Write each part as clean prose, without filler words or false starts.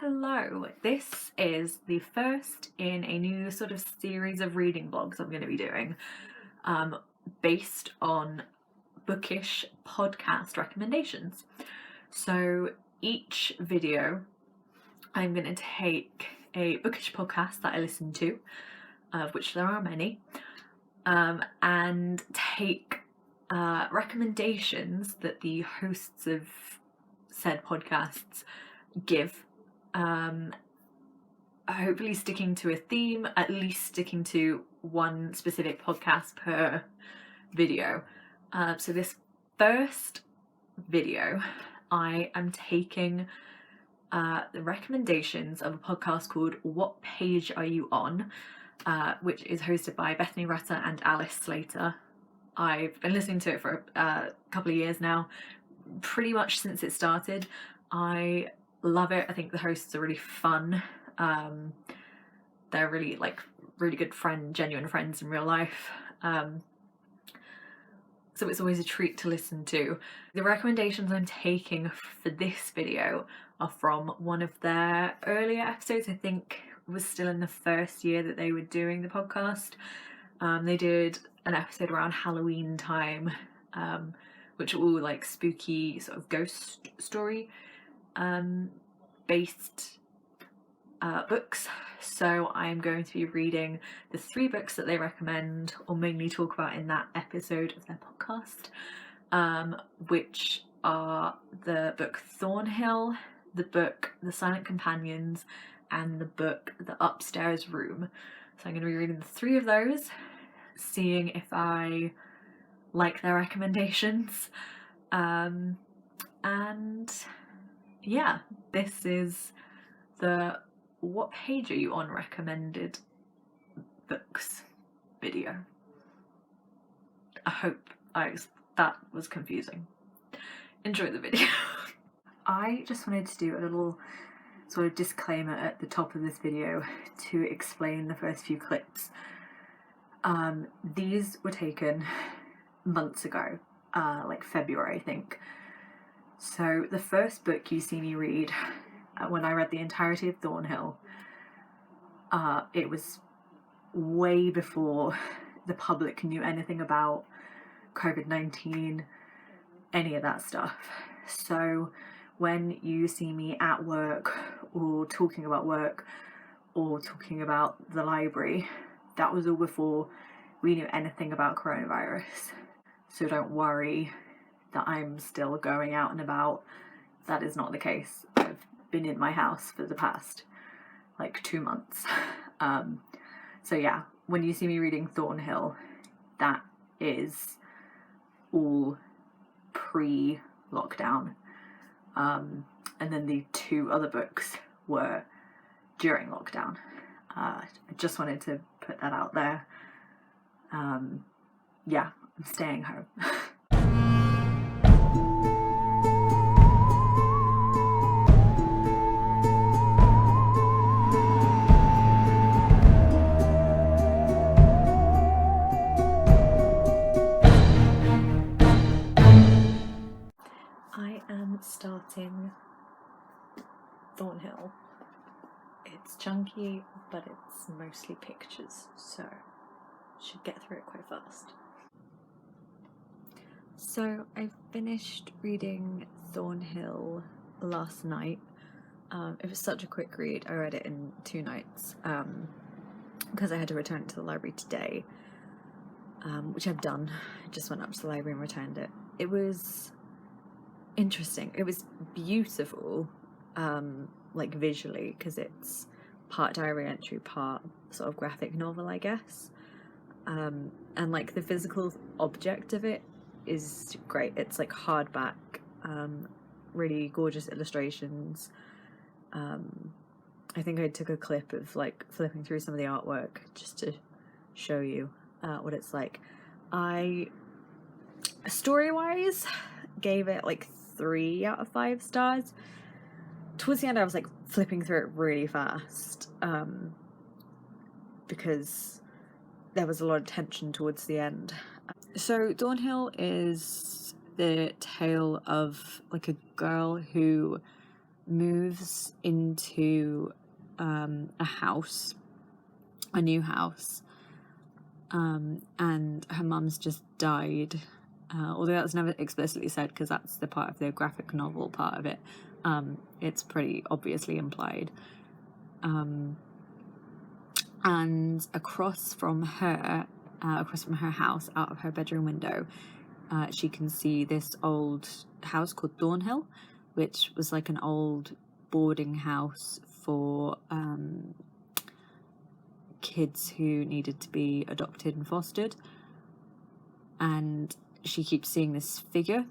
Hello, this is the first in a new sort of series of reading vlogs I'm going to be doing based on bookish podcast recommendations. So each video I'm going to take a bookish podcast that I listen to, of which there are many, and take recommendations that the hosts of said podcasts give, hopefully sticking to a theme, at least sticking to one specific podcast per video. So this first video, I am taking the recommendations of a podcast called What Page Are You On?, which is hosted by Bethany Rutter and Alice Slater. I've been listening to it for a couple of years now, pretty much since it started. I love it. I think the hosts are really fun. They're really good genuine friends in real life. So it's always a treat to listen to. The recommendations I'm taking for this video are from one of their earlier episodes. I think it was still in the first year that they were doing the podcast. They did an episode around Halloween time, which are all like spooky sort of ghost story based books. So I'm going to be reading the 3 books that they recommend or mainly talk about in that episode of their podcast, which are the book Thornhill, the book The Silent Companions, and the book The Upstairs Room. So I'm going to be reading the 3 of those, seeing if I like their recommendations, and yeah, this is the What Page Are You On recommended books video. I hope that was confusing. Enjoy the video. I just wanted to do a little sort of disclaimer at the top of this video to explain the first few clips. These were taken months ago, like February, I think. So the first book you see me read, when I read the entirety of Thornhill, it was way before the public knew anything about COVID-19, any of that stuff. So when you see me at work or talking about work or talking about the library, that was all before we knew anything about coronavirus. So don't worry that I'm still going out and about. That is not the case. I've been in my house for the past 2 months. So yeah, when you see me reading Thornhill, that is all pre-lockdown. And then the 2 other books were during lockdown. I just wanted to put that out there. Yeah, I'm staying home. I am starting Thornhill. It's chunky, but it's mostly pictures, so should get through it quite fast. So I finished reading Thornhill last night. It was such a quick read. I read it in 2 nights because I had to return it to the library today, which I've done. I just went up to the library and returned it. It was interesting. It was beautiful, visually, because it's part diary entry, part sort of graphic novel, I guess. And the physical object of it is great. It's hardback, really gorgeous illustrations. I think I took a clip of flipping through some of the artwork just to show you what it's like. I, story-wise, gave it 3 out of 5 stars. Towards the end I was flipping through it really fast, because there was a lot of tension towards the end. So Thornhill is the tale of a girl who moves into a house, a new house, and her mum's just died. Although that's never explicitly said, because that's the part of the graphic novel part of it. It's pretty obviously implied. And across from her house, out of her bedroom window, she can see this old house called Thornhill, which was like an old boarding house for kids who needed to be adopted and fostered. And she keeps seeing this figure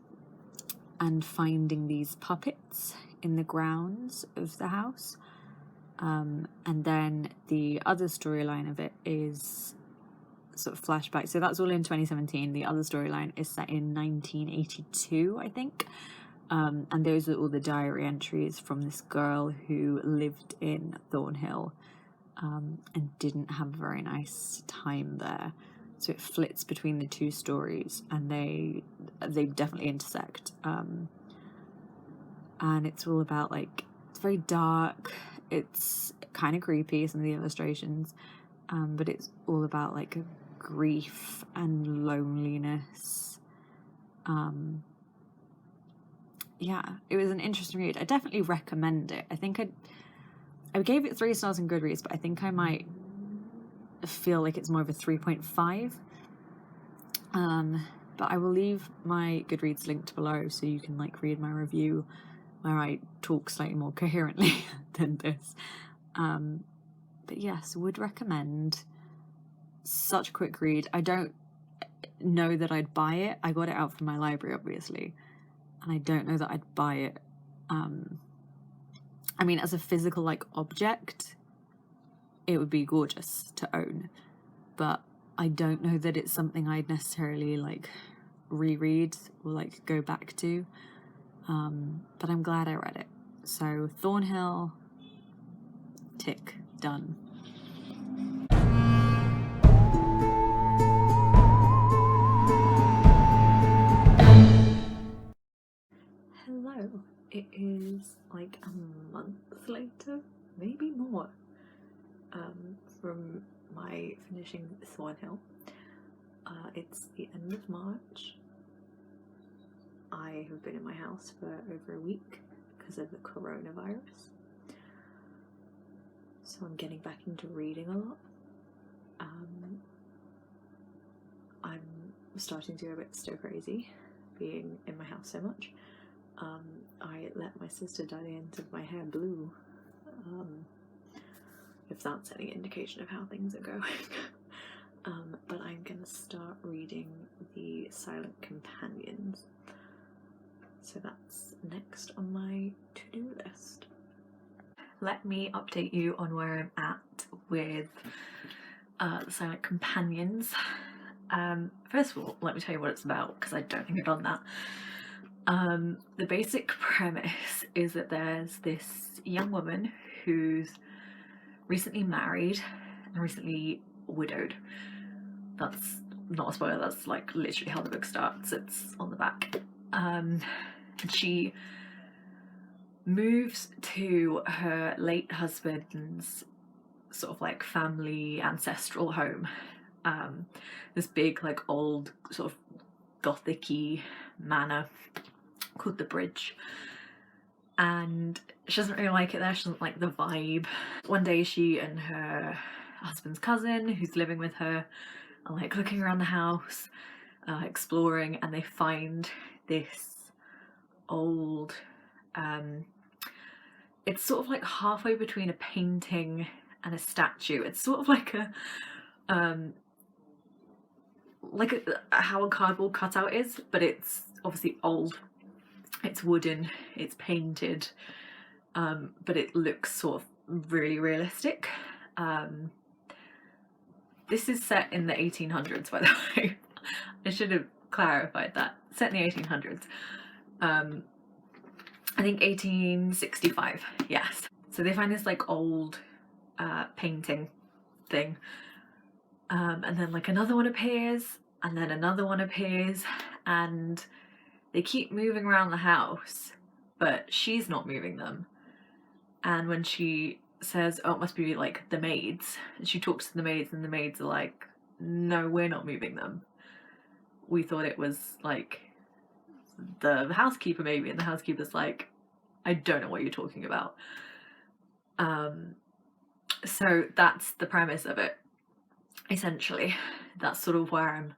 and finding these puppets in the grounds of the house. And then the other storyline of it is sort of flashback. So that's all in 2017. The other storyline is set in 1982, I think. And those are all the diary entries from this girl who lived in Thornhill and didn't have a very nice time there. So it flits between the two stories, and they definitely intersect. And it's all about, like, it's very dark. It's kind of creepy, some of the illustrations, but it's all about like grief and loneliness. Yeah, it was an interesting read. I definitely recommend it. I think I gave it 3 stars in Goodreads, but I think I might feel like it's more of a 3.5. But I will leave my Goodreads linked below so you can like read my review where I talk slightly more coherently than this. But yes, would recommend. Such a quick read. I don't know that I'd buy it. I got it out from my library, obviously, and I don't know that I'd buy it. I mean, as a physical like object, it would be gorgeous to own, but I don't know that it's something I'd necessarily like reread or like go back to. But I'm glad I read it. So Thornhill, tick, done. Hello, it is like a month later, maybe more, from my finishing Thornhill. It's the end of March. I have been in my house for over a week because of the coronavirus, so I'm getting back into reading a lot. I'm starting to go a bit stir crazy being in my house so much. I let my sister dye the ends of my hair blue, if that's any indication of how things are going. But I'm gonna start reading the Silent Companions, so that's next on my to-do list. Let me update you on where I'm at with the Silent Companions. First of all, let me tell you what it's about, because I don't think I've done that. The basic premise is that there's this young woman who's recently married and recently widowed. That's not a spoiler, that's like literally how the book starts, it's on the back. And she moves to her late husband's sort of like family ancestral home. This big like old sort of gothic-y manor called the Bridge, and she doesn't really like it there. She doesn't like the vibe. One day she and her husband's cousin, who's living with her, are like looking around the house, exploring, and they find this old it's sort of like halfway between a painting and a statue. It's sort of like a how a cardboard cutout is, but it's obviously old. It's wooden, it's painted, but it looks sort of really realistic. This is set in the 1800s, by the way. I should have clarified that. Set in the 1800s. I think 1865, yes. So they find this like old painting thing, and then like another one appears, and then another one appears, and they keep moving around the house, but she's not moving them. And when she says, oh, it must be like the maids, and she talks to the maids, and the maids are like, no, we're not moving them. We thought it was like the housekeeper maybe, and the housekeeper's like, I don't know what you're talking about. So that's the premise of it, essentially. That's sort of where I'm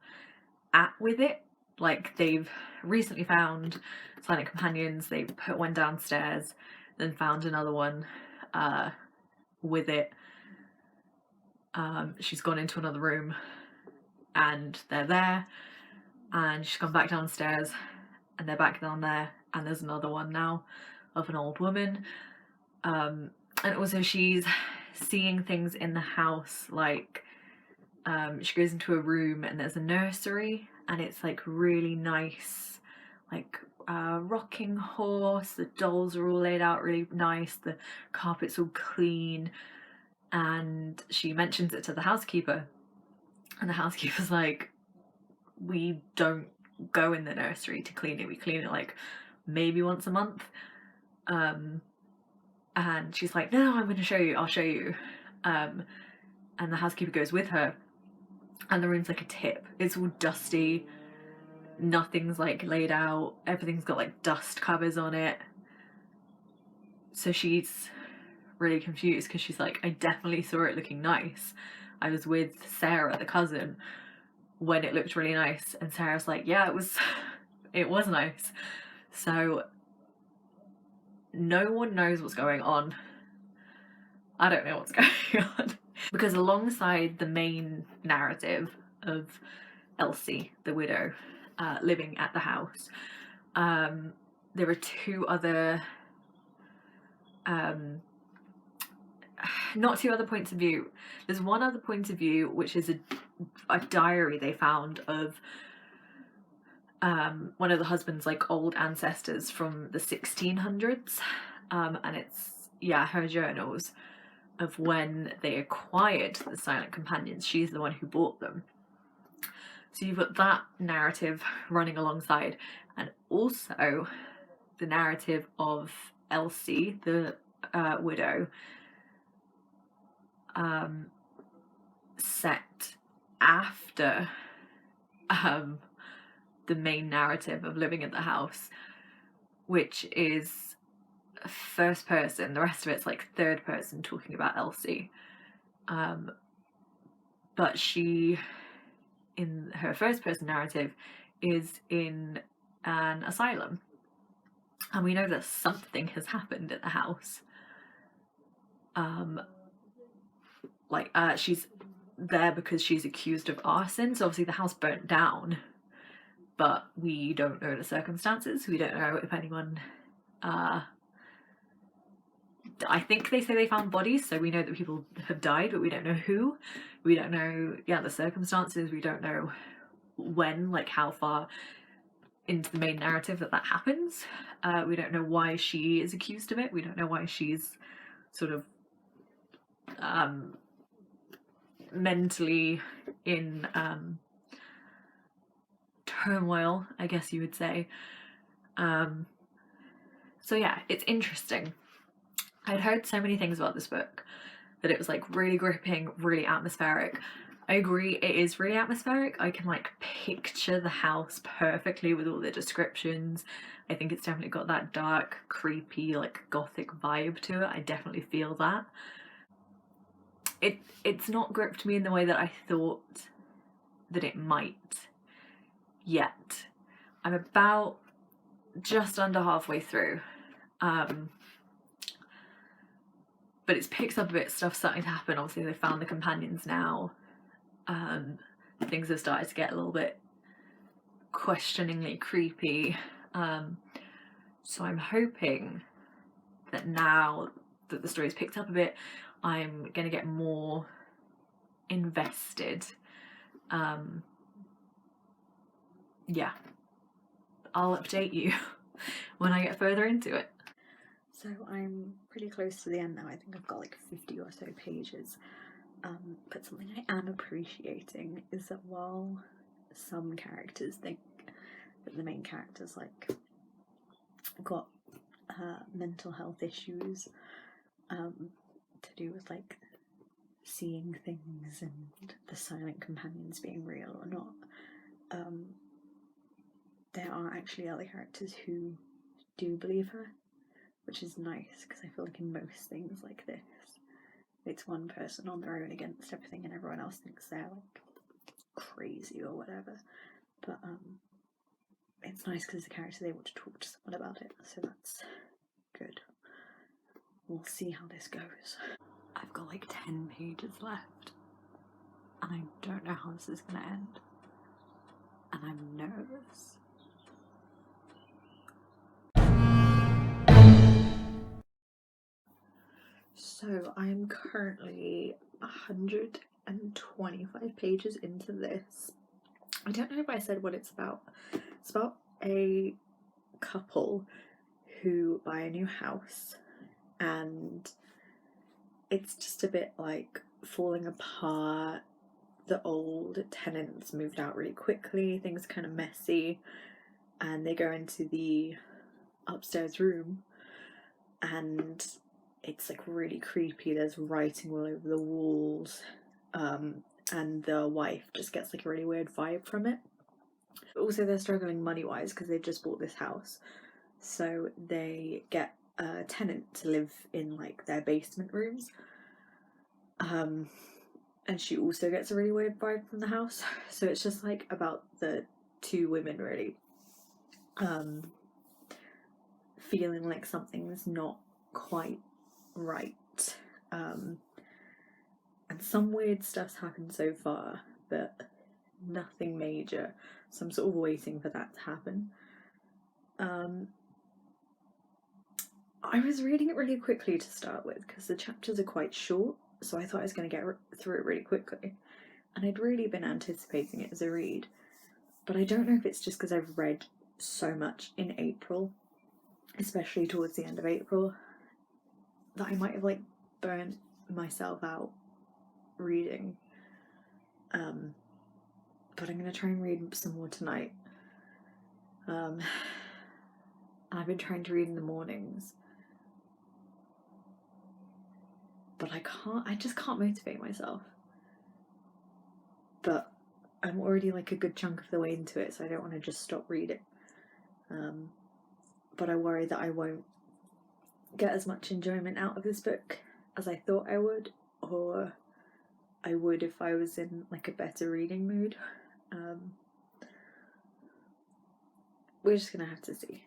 at with it. Like, they've recently found silent companions, they put one downstairs, then found another one with it. She's gone into another room and they're there, and she's gone back downstairs and they're back down there, and there's another one now of an old woman. And also she's seeing things in the house, like she goes into a room and there's a nursery, and it's like really nice, like rocking horse, the dolls are all laid out really nice, the carpet's all clean, and she mentions it to the housekeeper, and the housekeeper's like, we don't go in the nursery to clean it, we clean it like maybe once a month. And she's like, no, I'm going to show you, I'll show you. And the housekeeper goes with her, and the room's like a tip. It's all dusty, nothing's like laid out, everything's got like dust covers on it. So she's really confused because she's like, I definitely saw it looking nice. I was with Sarah, the cousin, when it looked really nice. And Sarah's like, yeah, it was nice. So no one knows what's going on. I don't know what's going on. Because alongside the main narrative of Elsie, the widow, living at the house, there are two other, not two other points of view. There's one other point of view, which is a diary they found of one of the husband's like old ancestors from the 1600s, and it's, yeah, her journals of when they acquired the silent companions. She's the one who bought them. So you've got that narrative running alongside, and also the narrative of Elsie, the widow, set after the main narrative of living at the house, which is first person. The rest of it's like third person talking about Elsie. But she, in her first person narrative, is in an asylum, and we know that something has happened at the house. She's there because she's accused of arson, so obviously the house burnt down, but we don't know the circumstances. We don't know if anyone, I think they say they found bodies, so we know that people have died, but we don't know who. We don't know, the circumstances. We don't know when, like how far into the main narrative that happens. We don't know why she is accused of it. We don't know why she's sort of mentally in turmoil, I guess you would say. So yeah, it's interesting. I'd heard so many things about this book, that it was like really gripping, really atmospheric. I agree, it is really atmospheric. I can like picture the house perfectly with all the descriptions. I think it's definitely got that dark, creepy, like gothic vibe to it. I definitely feel that. It's not gripped me in the way that I thought that it might yet. I'm about just under halfway through. But it's picked up a bit, stuff's starting to happen. Obviously they found the companions now. Things have started to get a little bit questioningly creepy. So I'm hoping that now that the story's picked up a bit, I'm going to get more invested. Yeah, I'll update you when I get further into it. So I'm pretty close to the end now. I think I've got like 50 or so pages. But something I am appreciating is that while some characters think that the main character's like got mental health issues, to do with like seeing things and the silent companions being real or not. There are actually other characters who do believe her, which is nice, because I feel like in most things like this, it's one person on their own against everything and everyone else thinks they're like crazy or whatever. But it's nice because the character's able to talk to someone about it, so that's good. We'll see how this goes. I've got like 10 pages left, and I don't know how this is going to end, and I'm nervous. So I'm currently 125 pages into this. I don't know if I said what it's about. It's about a couple who buy a new house, and it's just a bit like falling apart. The old tenants moved out really quickly, things are kind of messy, and they go into the upstairs room and it's like really creepy. There's writing all over the walls, and the wife just gets like a really weird vibe from it. Also, they're struggling money wise because they've just bought this house, so they get a tenant to live in like their basement rooms, and she also gets a really weird vibe from the house. So it's just like about the two women really feeling like something's not quite right. And some weird stuff's happened so far, but nothing major, so I'm sort of waiting for that to happen. I was reading it really quickly to start with because the chapters are quite short, so I thought I was going to get through it really quickly, and I'd really been anticipating it as a read, but I don't know if it's just because I've read so much in April, especially towards the end of April, that I might have like burnt myself out reading. But I'm going to try and read some more tonight. I've been trying to read in the mornings, but I just can't motivate myself. But I'm already like a good chunk of the way into it, so I don't want to just stop reading. But I worry that I won't get as much enjoyment out of this book as I thought I would, or I would if I was in like a better reading mood. We're just gonna have to see.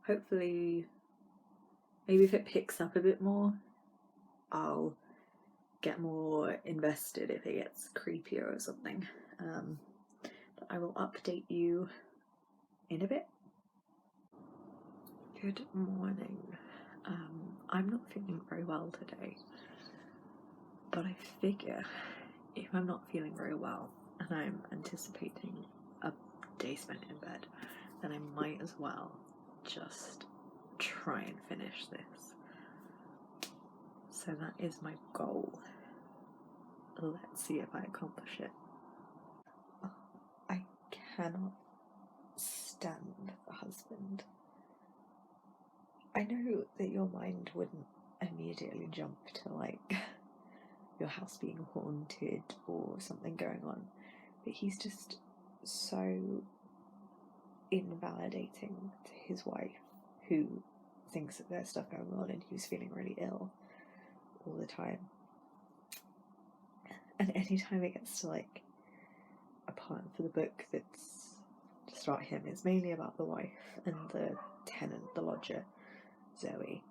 Hopefully, maybe if it picks up a bit more, I'll get more invested if it gets creepier or something. But I will update you in a bit. Good morning. I'm not feeling very well today, but I figure if I'm not feeling very well and I'm anticipating a day spent in bed, then I might as well just try and finish this. So that is my goal. Let's see if I accomplish it. Oh, I cannot stand the husband. I know that your mind wouldn't immediately jump to like your house being haunted or something going on, but he's just so invalidating to his wife, who thinks that there's stuff going on and who's feeling really ill all the time. And anytime it gets to like a part for the book that's just about him, it's mainly about the wife and the tenant, the lodger, Zoe.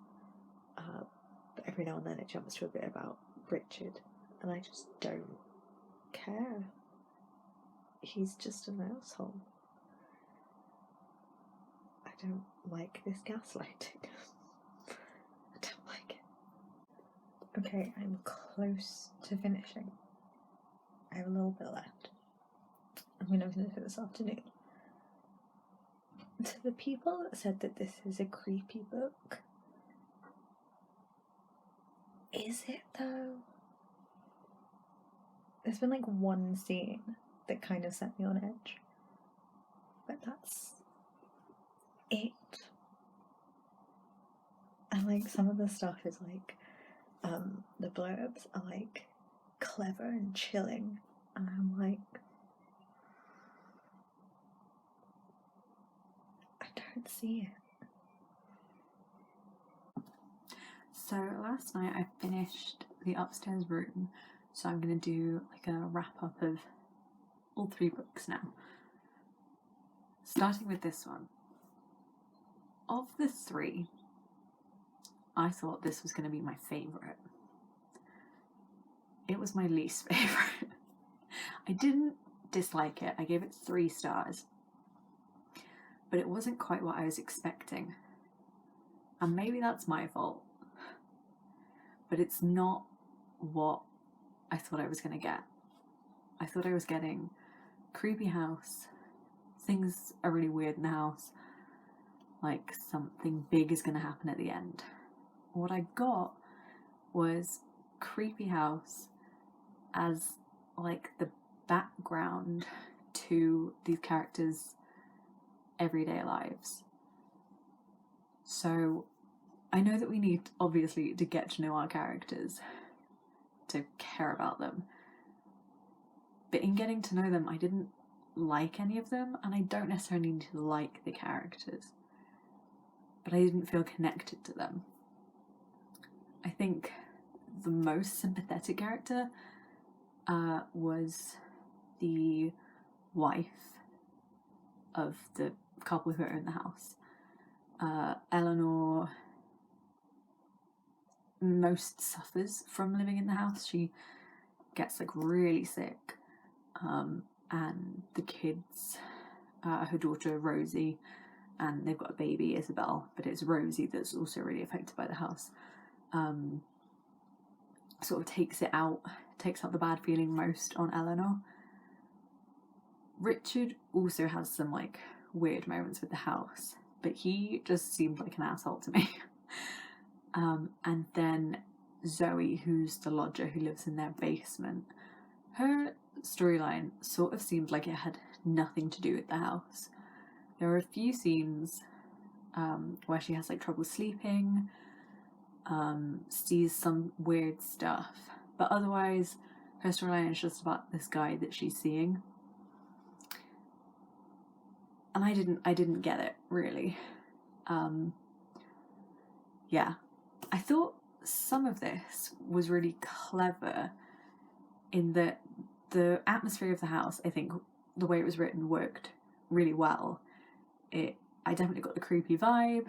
But every now and then it jumps to a bit about Richard, and I just don't care. He's just an asshole. I don't like this gaslighting. I don't like it. Okay, I'm close to finishing. I have a little bit left. I'm going to finish it this afternoon. To the people that said that this is a creepy book, is it though? There's been like one scene that kind of set me on edge, but that's it. And like some of the stuff is like the blurbs are like clever and chilling, and I'm like, I don't see it. So last night I finished the upstairs room, so I'm going to do like a wrap up of all 3 books now. Starting with this one. Of the 3, I thought this was going to be my favourite. It was my least favourite. I didn't dislike it. I gave it 3 stars. But it wasn't quite what I was expecting. And maybe that's my fault. But it's not what I thought I was going to get. I thought I was getting creepy house. Things are really weird in the house. Like something big is going to happen at the end. What I got was creepy house as like the background to these characters' everyday lives. So I know that we need, obviously, to get to know our characters, to care about them. But in getting to know them, I didn't like any of them, and I don't necessarily need to like the characters. But I didn't feel connected to them. I think the most sympathetic character was the wife of the couple who own the house. Eleanor most suffers from living in the house. She gets like really sick, and the kids, her daughter Rosie, and they've got a baby, Isabel, but it's Rosie that's also really affected by the house. Sort of takes out the bad feeling most on Eleanor. Richard also has some like weird moments with the house, but he just seemed like an asshole to me. And then Zoe, who's the lodger who lives in their basement, her storyline sort of seemed like it had nothing to do with the house. There are a few scenes where she has like trouble sleeping, sees some weird stuff, but otherwise her storyline is just about this guy that she's seeing. And I didn't get it, really. Yeah. I thought some of this was really clever in that the atmosphere of the house, I think the way it was written worked really well. I definitely got the creepy vibe.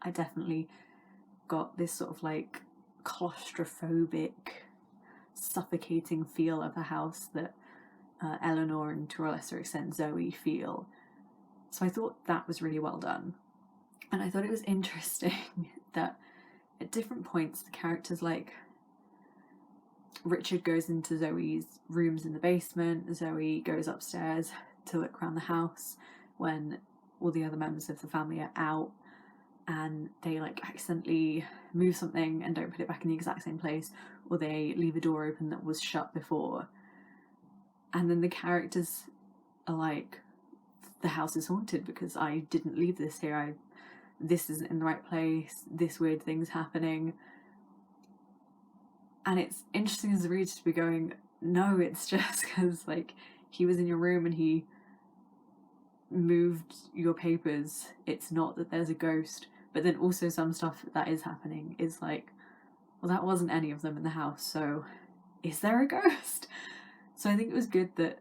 I definitely got this sort of like claustrophobic, suffocating feel of the house that Eleanor and to a lesser extent Zoe feel. So I thought that was really well done. And I thought it was interesting that at different points the characters, like Richard goes into Zoe's rooms in the basement, Zoe goes upstairs to look around the house when all the other members of the family are out, and they like accidentally move something and don't put it back in the exact same place, or they leave a door open that was shut before. And then the characters are like, the house is haunted because I didn't leave this here, this isn't in the right place, this weird thing's happening. And it's interesting as a reader to be going, no, it's just because like he was in your room and he moved your papers. It's not that there's a ghost. But then also some stuff that is happening is like, well, that wasn't any of them in the house, so is there a ghost? So I think it was good that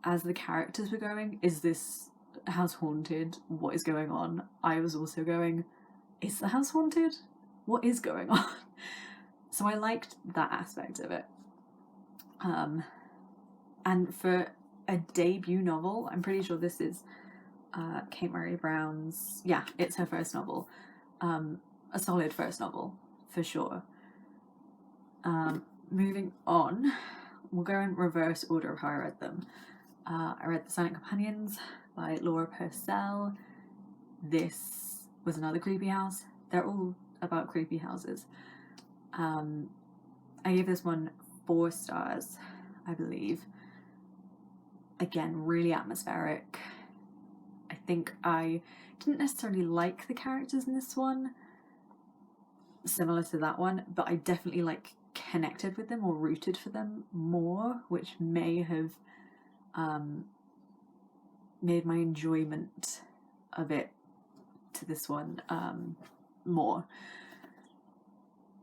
as the characters were going, is this house haunted? What is going on? I was also going, is the house haunted? What is going on? So I liked that aspect of it. And for a debut novel, I'm pretty sure this is Kate Murray Brown's, yeah, it's her first novel. A solid first novel, for sure. Moving on, we'll go in reverse order of how I read them. I read The Silent Companions by Laura Purcell. This was another creepy house. They're all about creepy houses. I gave this one 4 stars, I believe. Again, really atmospheric. I think I didn't necessarily like the characters in this one, similar to that one, but I definitely like connected with them or rooted for them more, which may have made my enjoyment of it to this one more.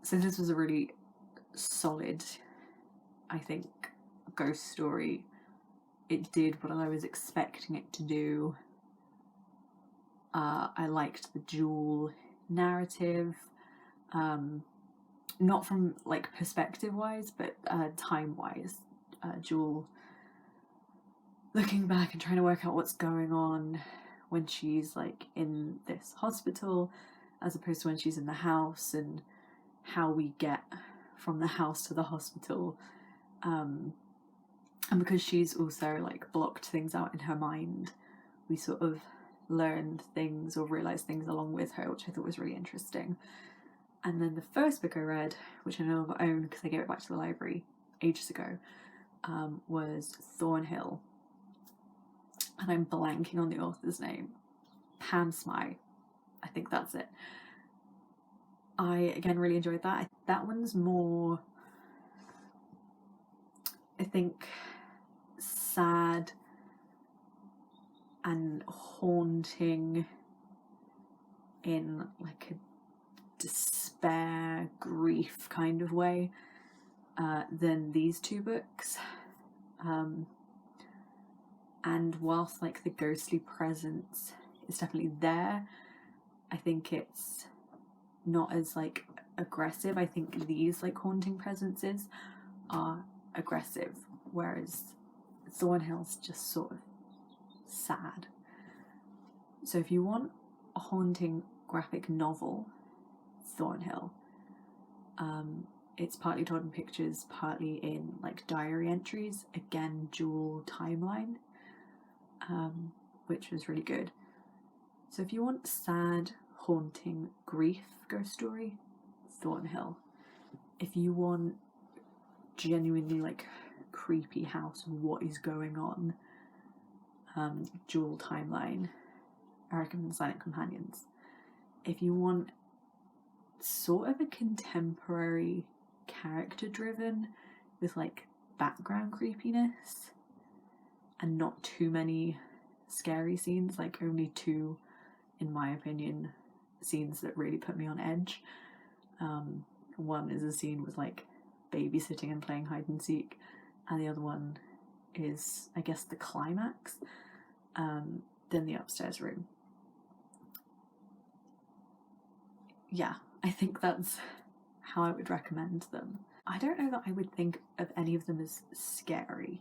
So this was a really solid, I think, ghost story. It did what I was expecting it to do. I liked the dual narrative, not from like perspective wise, but time wise. Jewel looking back and trying to work out what's going on when she's like in this hospital as opposed to when she's in the house, and how we get from the house to the hospital, and because she's also like blocked things out in her mind, we sort of learned things or realized things along with her, which I thought was really interesting. And then the first book I read, which I no longer own because I gave it back to the library ages ago, was Thornhill, and I'm blanking on the author's name. Pam Smythe, I think that's it. I again really enjoyed that. That one's more, I think, sad and haunting in like a despair, grief kind of way than these two books. And whilst like the ghostly presence is definitely there, I think it's not as like aggressive. I think these like haunting presences are aggressive, whereas Thornhill's just sort of sad. So if you want a haunting graphic novel, Thornhill. It's partly told in pictures, partly in like diary entries, again dual timeline, which was really good. So if you want sad, haunting, grief ghost story, Thornhill. If you want genuinely like creepy house, what is going on, dual timeline, I recommend Silent Companions. If you want sort of a contemporary character driven with like background creepiness and not too many scary scenes, like only two, in my opinion, scenes that really put me on edge. One is a scene with like babysitting and playing hide and seek, and the other one is, I guess, the climax, then the upstairs room. Yeah, I think that's how I would recommend them. I don't know that I would think of any of them as scary,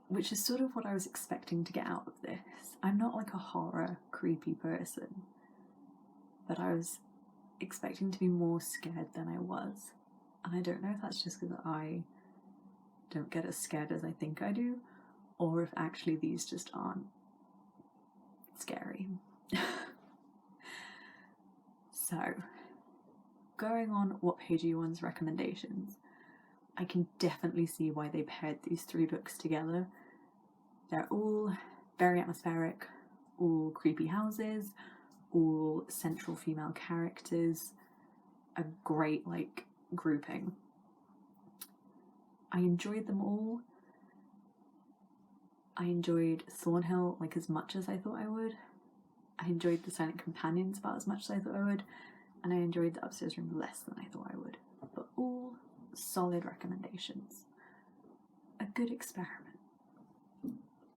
which is sort of what I was expecting to get out of this. I'm not like a horror, creepy person, but I was expecting to be more scared than I was. And I don't know if that's just because I don't get as scared as I think I do, or if actually these just aren't scary. So, going on What Page Are You On's recommendations, I can definitely see why they paired these three books together. They're all very atmospheric, all creepy houses, all central female characters, a great like grouping. I enjoyed them all. I enjoyed Thornhill like as much as I thought I would. I enjoyed the Silent Companions about as much as I thought I would, and I enjoyed the Upstairs Room less than I thought I would. But all solid recommendations. A good experiment.